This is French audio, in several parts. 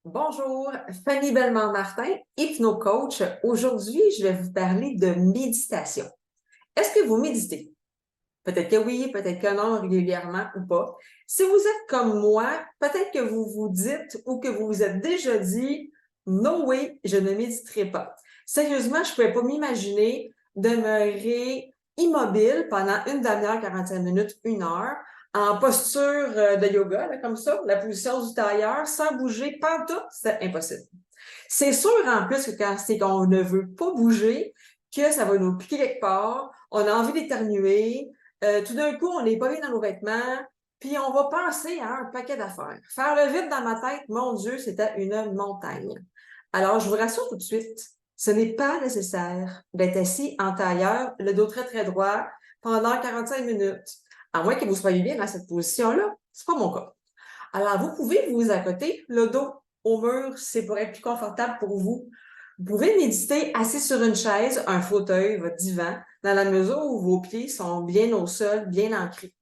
Bonjour, Fanny Bellemare-Martin, hypno-coach. Aujourd'hui, je vais vous parler de méditation. Est-ce que vous méditez? Peut-être que oui, peut-être que non, régulièrement ou pas. Si vous êtes comme moi, peut-être que vous vous dites ou que vous vous êtes déjà dit «No way, je ne méditerai pas». Sérieusement, je ne pouvais pas m'imaginer demeurer immobile pendant une demi-heure, 45 minutes, une heure, en posture de yoga, là, comme ça, la position du tailleur, sans bouger, pantoute, c'est impossible. C'est sûr, en plus, que quand c'est qu'on ne veut pas bouger, que ça va nous piquer quelque part, on a envie d'éternuer, tout d'un coup, on n'est pas bien dans nos vêtements, puis on va penser à un paquet d'affaires. Faire le vide dans ma tête, mon Dieu, c'était une montagne. Alors, je vous rassure tout de suite, ce n'est pas nécessaire d'être assis en tailleur, le dos très, très droit, pendant 45 minutes. À moins que vous soyez bien dans cette position-là, c'est pas mon cas. Alors, vous pouvez vous accoter le dos au mur, c'est pour être plus confortable pour vous. Vous pouvez méditer assis sur une chaise, un fauteuil, votre divan, dans la mesure où vos pieds sont bien au sol, bien ancrés.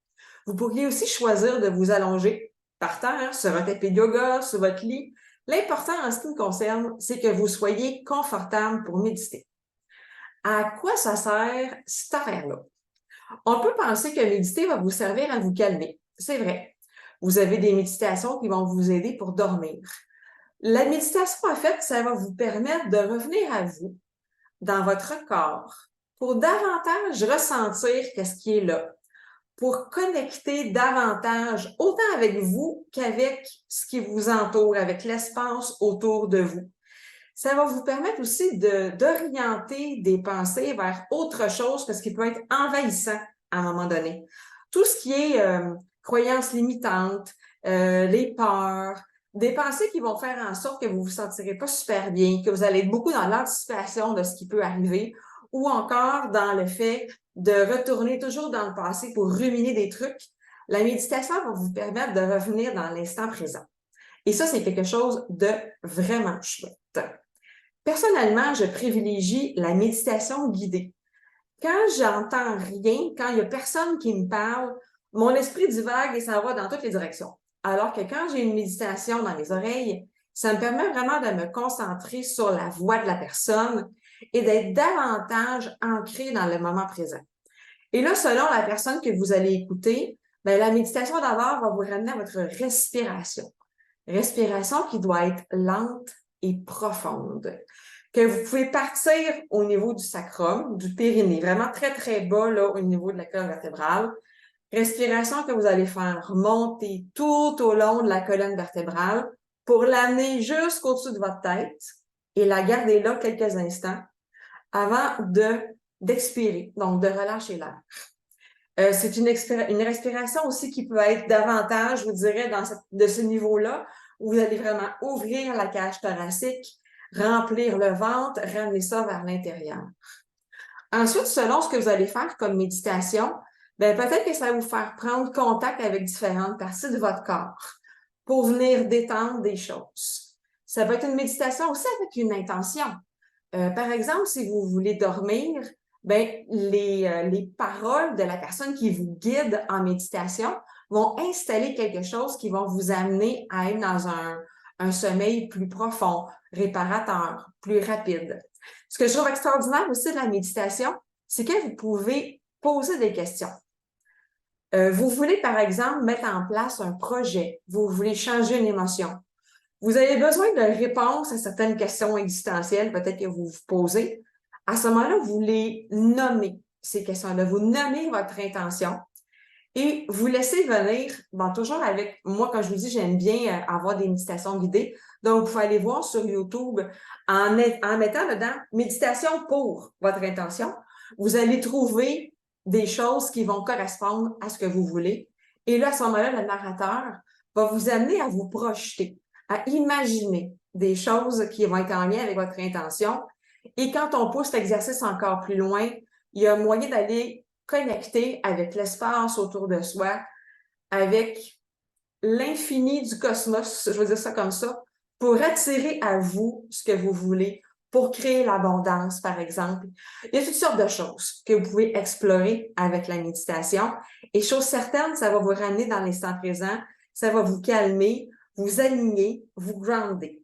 Vous pourriez aussi choisir de vous allonger par terre, sur un tapis de yoga, sur votre lit. L'important en ce qui me concerne, c'est que vous soyez confortable pour méditer. À quoi ça sert cette affaire-là? On peut penser que méditer va vous servir à vous calmer. C'est vrai. Vous avez des méditations qui vont vous aider pour dormir. La méditation, en fait, ça va vous permettre de revenir à vous, dans votre corps, pour davantage ressentir qu'est-ce qui est là, pour connecter davantage autant avec vous qu'avec ce qui vous entoure, avec l'espace autour de vous. Ça va vous permettre aussi d'orienter des pensées vers autre chose que ce qui peut être envahissant à un moment donné. Tout ce qui est croyances limitantes, les peurs, des pensées qui vont faire en sorte que vous vous sentirez pas super bien, que vous allez être beaucoup dans l'anticipation de ce qui peut arriver, ou encore dans le fait de retourner toujours dans le passé pour ruminer des trucs. La méditation va vous permettre de revenir dans l'instant présent. Et ça, c'est quelque chose de vraiment chouette. Personnellement, je privilégie la méditation guidée. Quand j'entends rien, quand il n'y a personne qui me parle, mon esprit divague et ça va dans toutes les directions. Alors que quand j'ai une méditation dans les oreilles, ça me permet vraiment de me concentrer sur la voix de la personne et d'être davantage ancré dans le moment présent. Et là, selon la personne que vous allez écouter, bien, la méditation d'abord va vous ramener à votre respiration. Respiration qui doit être lente et profonde. Que vous pouvez partir au niveau du sacrum, du périnée, vraiment très, très bas là, au niveau de la colonne vertébrale. Respiration que vous allez faire monter tout au long de la colonne vertébrale pour l'amener jusqu'au-dessus de votre tête et la garder là quelques instants avant d'expirer, donc de relâcher l'air. C'est une respiration aussi qui peut être davantage, je vous dirais, de ce niveau-là, où vous allez vraiment ouvrir la cage thoracique, remplir le ventre, ramener ça vers l'intérieur. Ensuite, selon ce que vous allez faire comme méditation, ben peut-être que ça va vous faire prendre contact avec différentes parties de votre corps pour venir détendre des choses. Ça peut être une méditation aussi avec une intention. Par exemple, si vous voulez dormir, ben les paroles de la personne qui vous guide en méditation vont installer quelque chose qui va vous amener à être dans un sommeil plus profond, réparateur, plus rapide. Ce que je trouve extraordinaire aussi de la méditation, c'est que vous pouvez poser des questions. Vous voulez, par exemple, mettre en place un projet, vous voulez changer une émotion. Vous avez besoin de réponses à certaines questions existentielles, peut-être que vous vous posez. À ce moment-là, vous les nommez, ces questions-là. Vous nommez votre intention et vous laissez venir, bon, toujours avec, moi, quand je vous dis, j'aime bien avoir des méditations guidées. Donc, vous pouvez aller voir sur YouTube en mettant dedans méditation pour votre intention. Vous allez trouver des choses qui vont correspondre à ce que vous voulez. Et là, à ce moment-là, le narrateur va vous amener à vous projeter, à imaginer des choses qui vont être en lien avec votre intention. Et quand on pousse l'exercice encore plus loin, il y a moyen d'aller connecter avec l'espace autour de soi, avec l'infini du cosmos, je veux dire ça comme ça, pour attirer à vous ce que vous voulez, pour créer l'abondance, par exemple. Il y a toutes sortes de choses que vous pouvez explorer avec la méditation. Et chose certaine, ça va vous ramener dans l'instant présent, ça va vous calmer, vous aligner, vous grounder.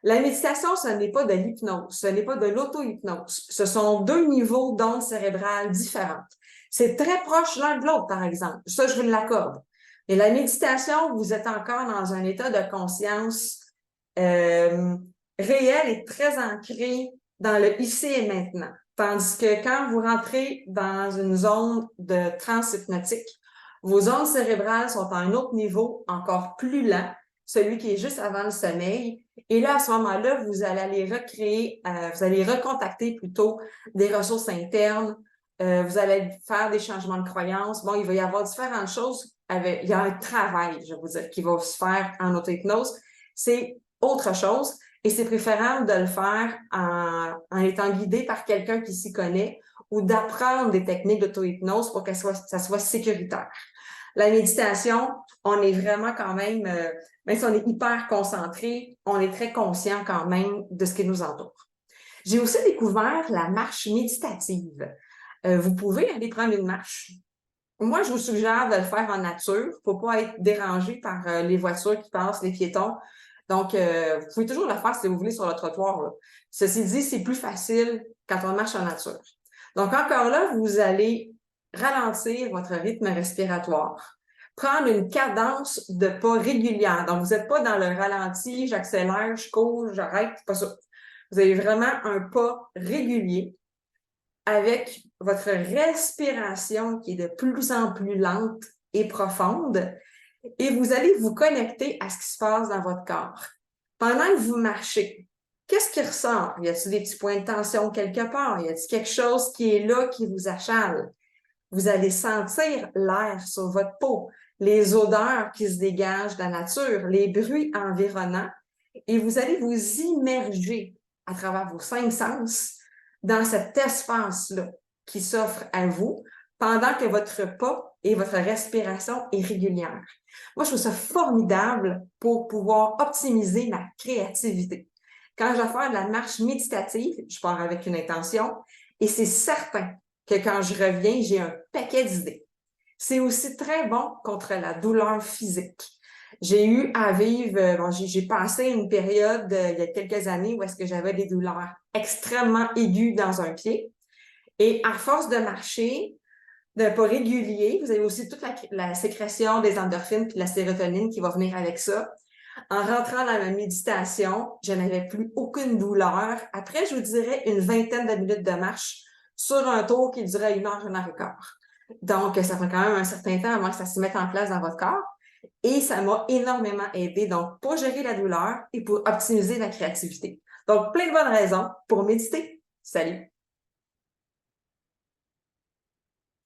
La méditation, ce n'est pas de l'hypnose, ce n'est pas de l'auto-hypnose. Ce sont deux niveaux d'ondes cérébrales différentes. C'est très proche l'un de l'autre, par exemple. Ça, je vous l'accorde. Et la méditation, vous êtes encore dans un état de conscience réel et très ancré dans le ici et maintenant. Tandis que quand vous rentrez dans une zone de transe hypnotique, vos ondes cérébrales sont à un autre niveau encore plus lent, celui qui est juste avant le sommeil. Et là, à ce moment-là, vous allez aller recréer, vous allez recontacter plutôt des ressources internes, vous allez faire des changements de croyances. Bon, il va y avoir différentes choses. Il y a un travail, je vais vous dire, qui va se faire en auto-hypnose. C'est autre chose et c'est préférable de le faire en étant guidé par quelqu'un qui s'y connaît ou d'apprendre des techniques d'auto-hypnose pour que ça soit sécuritaire. La méditation, on est vraiment quand même, même si on est hyper concentré, on est très conscient quand même de ce qui nous entoure. J'ai aussi découvert la marche méditative. Vous pouvez aller prendre une marche. Moi, je vous suggère de le faire en nature pour pas être dérangé par les voitures qui passent, les piétons. Donc, vous pouvez toujours le faire si vous voulez sur le trottoir, là. Ceci dit, c'est plus facile quand on marche en nature. Donc, encore là, vous allez ralentir votre rythme respiratoire, prendre une cadence de pas régulière. Donc, vous n'êtes pas dans le ralenti, j'accélère, je cours, j'arrête, pas ça. Vous avez vraiment un pas régulier avec votre respiration qui est de plus en plus lente et profonde et vous allez vous connecter à ce qui se passe dans votre corps. Pendant que vous marchez, qu'est-ce qui ressort? Y a-t-il des petits points de tension quelque part? Y a-t-il quelque chose qui est là qui vous achale? Vous allez sentir l'air sur votre peau, les odeurs qui se dégagent de la nature, les bruits environnants et vous allez vous immerger à travers vos 5 sens dans cet espace-là qui s'offre à vous pendant que votre pas et votre respiration est régulière. Moi, je trouve ça formidable pour pouvoir optimiser ma créativité. Quand je vais faire de la marche méditative, je pars avec une intention et c'est certain que quand je reviens, j'ai un paquet d'idées. C'est aussi très bon contre la douleur physique. J'ai eu à vivre, j'ai passé une période il y a quelques années où est-ce que j'avais des douleurs extrêmement aiguës dans un pied. Et à force de marcher, d'un pas régulier, vous avez aussi toute la sécrétion des endorphines puis la sérotonine qui va venir avec ça. En rentrant dans ma méditation, je n'avais plus aucune douleur. Après, je vous dirais une vingtaine de minutes de marche sur un tour qui durait 1 heure et quart. Donc, ça prend quand même un certain temps avant que ça se mette en place dans votre corps. Et ça m'a énormément aidé, donc, pour gérer la douleur et pour optimiser la créativité. Donc, plein de bonnes raisons pour méditer. Salut!